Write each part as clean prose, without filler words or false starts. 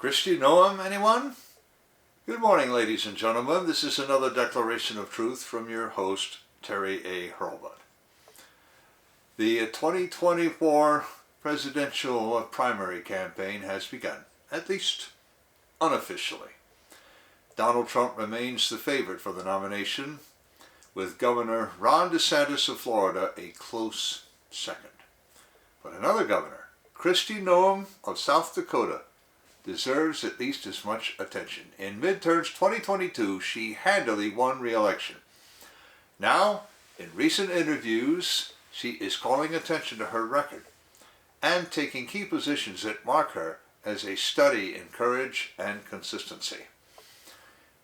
Kristi Noem, anyone? Good morning, ladies and gentlemen. This is another declaration of truth from your host, Terry A. Hurlbut. The 2024 presidential primary campaign has begun, at least unofficially. Donald Trump remains the favorite for the nomination, with Governor Ron DeSantis of Florida a close second. But another governor, Kristi Noem of South Dakota, deserves at least as much attention. In midterms 2022, she handily won re-election. Now, in recent interviews, she is calling attention to her record and taking key positions that mark her as a study in courage and consistency.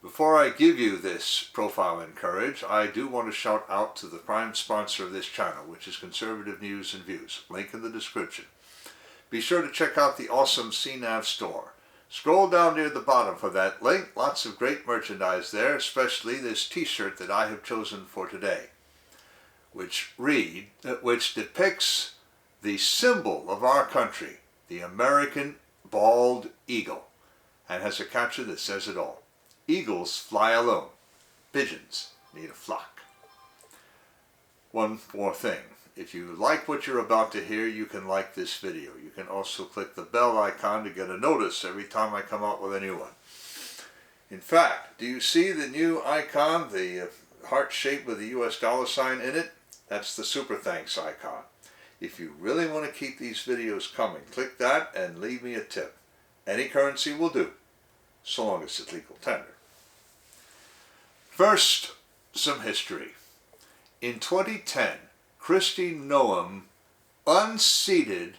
Before I give you this profile in courage, I do want to shout out to the prime sponsor of this channel, which is Conservative News and Views. Link in the description. Be sure to check out the awesome CNAV Store. Scroll down near the bottom for that link. Lots of great merchandise there, especially this t-shirt that I have chosen for today, which depicts the symbol of our country, the American bald eagle, and has a caption that says it all. Eagles fly alone. Pigeons need a flock. One more thing. If you like what you're about to hear, you can like this video. You can also click the bell icon to get a notice every time I come out with a new one. In fact, do you see the new icon, the heart shape with the US dollar sign in it? That's the super thanks icon. If you really want to keep these videos coming, click that and leave me a tip. Any currency will do, so long as it's legal tender. First, some history. In 2010, Kristi Noem unseated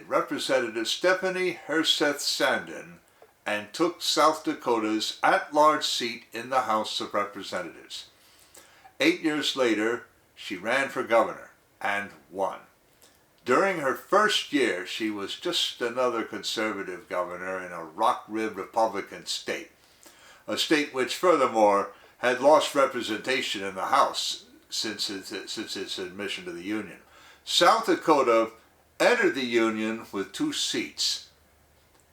Representative Stephanie Herseth-Sandin and took South Dakota's at-large seat in the House of Representatives. 8 years later, she ran for governor and won. During her first year, she was just another conservative governor in a rock-ribbed Republican state, a state which, furthermore, had lost representation in the House since its admission to the Union. South Dakota entered the Union with 2 seats,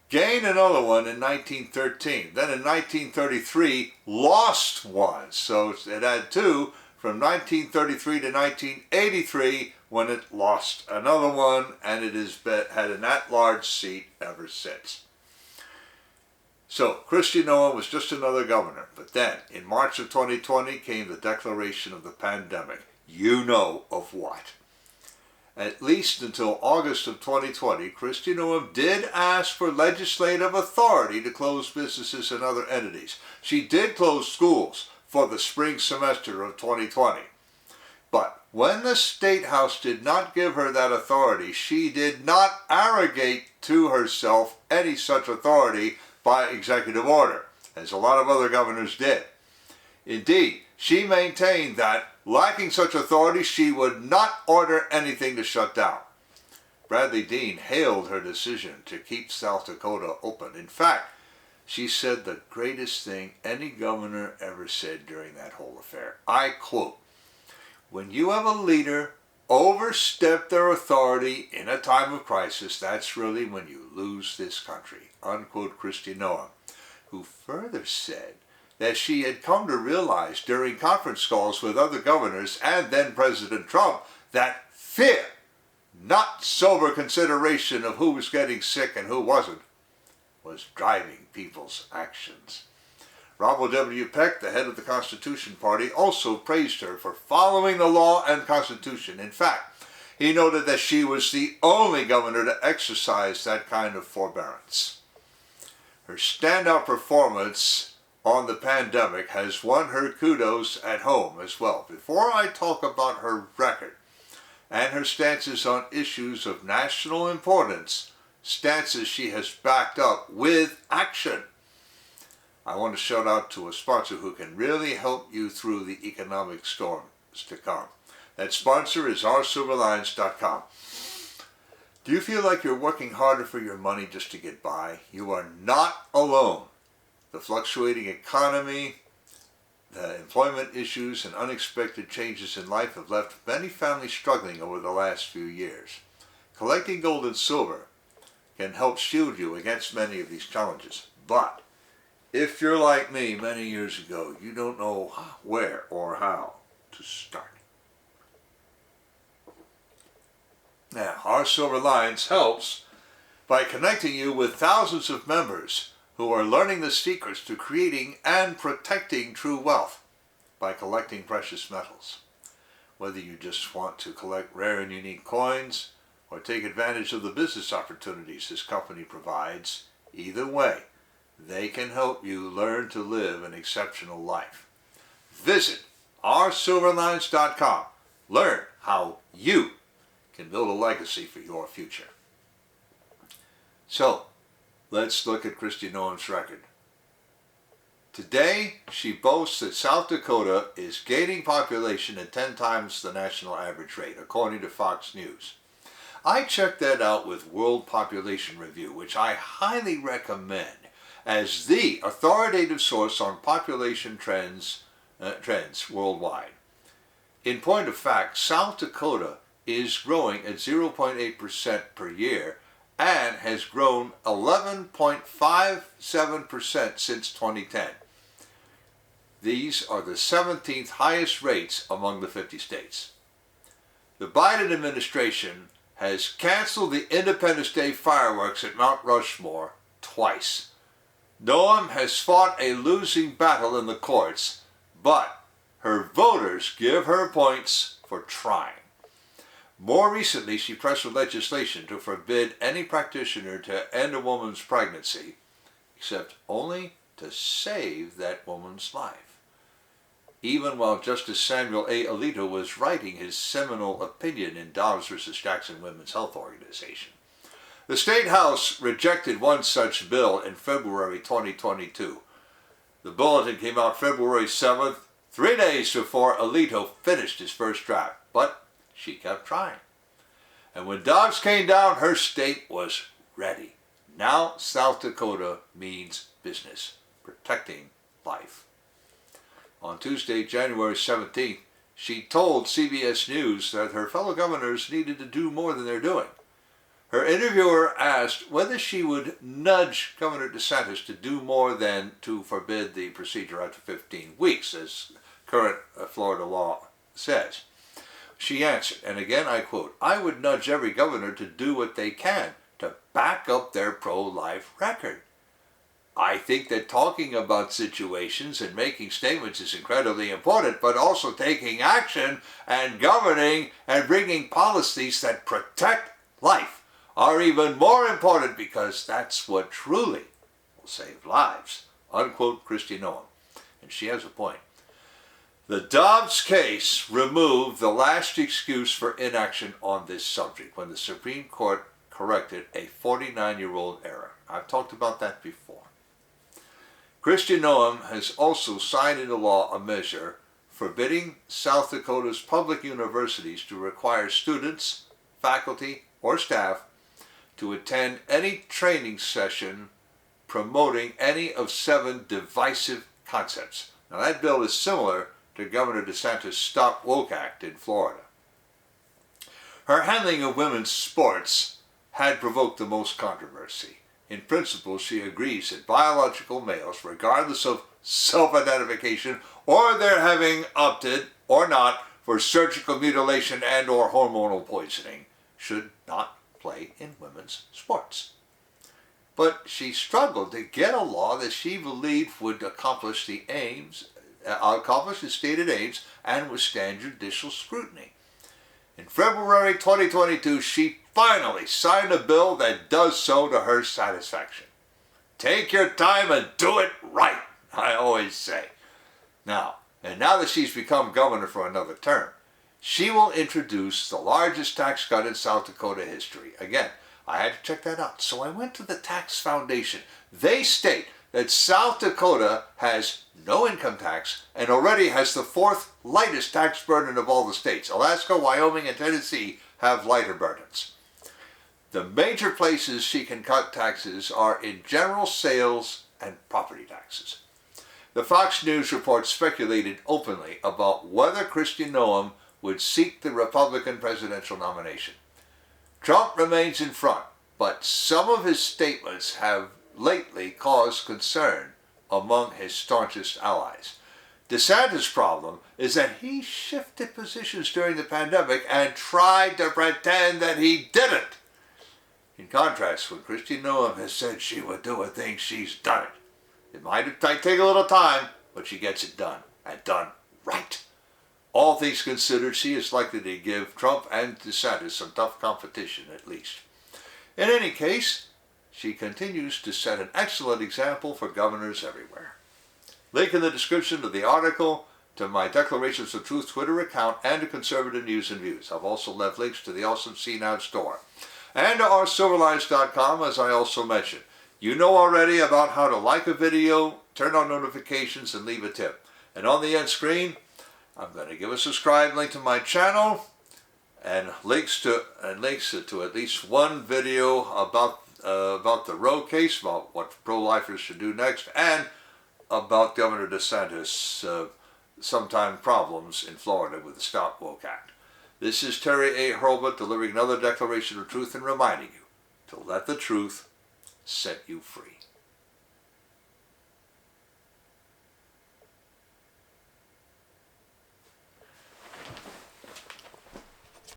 gained another one in 1913, then in 1933 lost one, so it had 2 from 1933 to 1983 when it lost another one, and it has had an at-large seat ever since. So, Kristi Noem was just another governor, but then, in March of 2020, came the declaration of the pandemic. You know of what. At least until August of 2020, Kristi Noem did ask for legislative authority to close businesses and other entities. She did close schools for the spring semester of 2020. But when the State House did not give her that authority, she did not arrogate to herself any such authority by executive order, as a lot of other governors did. Indeed, she maintained that, lacking such authority, she would not order anything to shut down. Bradley Dean hailed her decision to keep South Dakota open. In fact, she said the greatest thing any governor ever said during that whole affair. I quote, "When you have a leader overstep their authority in a time of crisis, that's really when you lose this country," unquote Kristi Noem, who further said that she had come to realize during conference calls with other governors and then President Trump that fear, not sober consideration of who was getting sick and who wasn't, was driving people's actions. Robert W. Peck, the head of the Constitution Party, also praised her for following the law and Constitution. In fact, he noted that she was the only governor to exercise that kind of forbearance. Her standout performance on the pandemic has won her kudos at home as well. Before I talk about her record and her stances on issues of national importance, stances she has backed up with action, I want to shout out to a sponsor who can really help you through the economic storms to come. That sponsor is oursilverlines.com. Do you feel like you're working harder for your money just to get by? You are not alone. The fluctuating economy, the employment issues, and unexpected changes in life have left many families struggling over the last few years. Collecting gold and silver can help shield you against many of these challenges. But if you're like me many years ago, you don't know where or how to start. Now, our Silver Lines helps by connecting you with thousands of members who are learning the secrets to creating and protecting true wealth by collecting precious metals. Whether you just want to collect rare and unique coins or take advantage of the business opportunities this company provides, either way, they can help you learn to live an exceptional life. Visit oursilverlines.com. Learn how you can build a legacy for your future. So, let's look at Kristi Noem's record. Today, she boasts that South Dakota is gaining population at 10 times the national average rate, according to Fox News. I checked that out with World Population Review, which I highly recommend as the authoritative source on population trends worldwide. In point of fact, South Dakota is growing at 0.8% per year and has grown 11.57% since 2010. These are the 17th highest rates among the 50 states. The Biden administration has canceled the Independence Day fireworks at Mount Rushmore twice. Noem has fought a losing battle in the courts, but her voters give her points for trying. More recently, she pressed for legislation to forbid any practitioner to end a woman's pregnancy, except only to save that woman's life. Even while Justice Samuel A. Alito was writing his seminal opinion in Dobbs v. Jackson Women's Health Organization. The State House rejected one such bill in February 2022. The bulletin came out February 7th, 3 days before Alito finished his first draft, but she kept trying. And when Dobbs came down, her state was ready. Now South Dakota means business, protecting life. On Tuesday, January 17th, she told CBS News that her fellow governors needed to do more than they're doing. Her interviewer asked whether she would nudge Governor DeSantis to do more than to forbid the procedure after 15 weeks, as current Florida law says. She answered, and again I quote, "I would nudge every governor to do what they can to back up their pro-life record. I think that talking about situations and making statements is incredibly important, but also taking action and governing and bringing policies that protect life are even more important because that's what truly will save lives." Unquote, Kristi Noem. And she has a point. The Dobbs case removed the last excuse for inaction on this subject when the Supreme Court corrected a 49-year-old error. I've talked about that before. Kristi Noem has also signed into law a measure forbidding South Dakota's public universities to require students, faculty, or staff to attend any training session promoting any of 7 divisive concepts. Now that bill is similar to Governor DeSantis' Stop Woke Act in Florida. Her handling of women's sports had provoked the most controversy. In principle, she agrees that biological males, regardless of self-identification or their having opted or not for surgical mutilation and or hormonal poisoning, should not play in women's sports. But she struggled to get a law that she believed would accomplish the stated aims and withstand judicial scrutiny. In February 2022, she finally signed a bill that does so to her satisfaction. Take your time and do it right, I always say. Now that she's become governor for another term, she will introduce the largest tax cut in South Dakota history. Again, I had to check that out. So I went to the Tax Foundation. They state that South Dakota has no income tax and already has the 4th lightest tax burden of all the states. Alaska, Wyoming, and Tennessee have lighter burdens. The major places she can cut taxes are in general sales and property taxes. The Fox News report speculated openly about whether Kristi Noem would seek the Republican presidential nomination. Trump remains in front, but some of his statements have lately caused concern among his staunchest allies. DeSantis' problem is that he shifted positions during the pandemic and tried to pretend that he didn't. In contrast, when Kristi Noem has said she would do a thing, she's done it. It might take a little time, but she gets it done, and done right. All things considered, she is likely to give Trump and DeSantis some tough competition, at least. In any case, she continues to set an excellent example for governors everywhere. Link in the description of the article to my Declarations of Truth Twitter account and to Conservative News and Views. I've also left links to the awesome CNAV Store and to our silverlines.com, as I also mentioned. You know already about how to like a video, turn on notifications, and leave a tip. And on the end screen, I'm going to give a subscribe link to my channel and links to at least one video about the Roe case, about what pro-lifers should do next, and about Governor DeSantis' sometime problems in Florida with the Stop Woke Act. This is Terry A. Hurlbut delivering another declaration of truth and reminding you to let the truth set you free.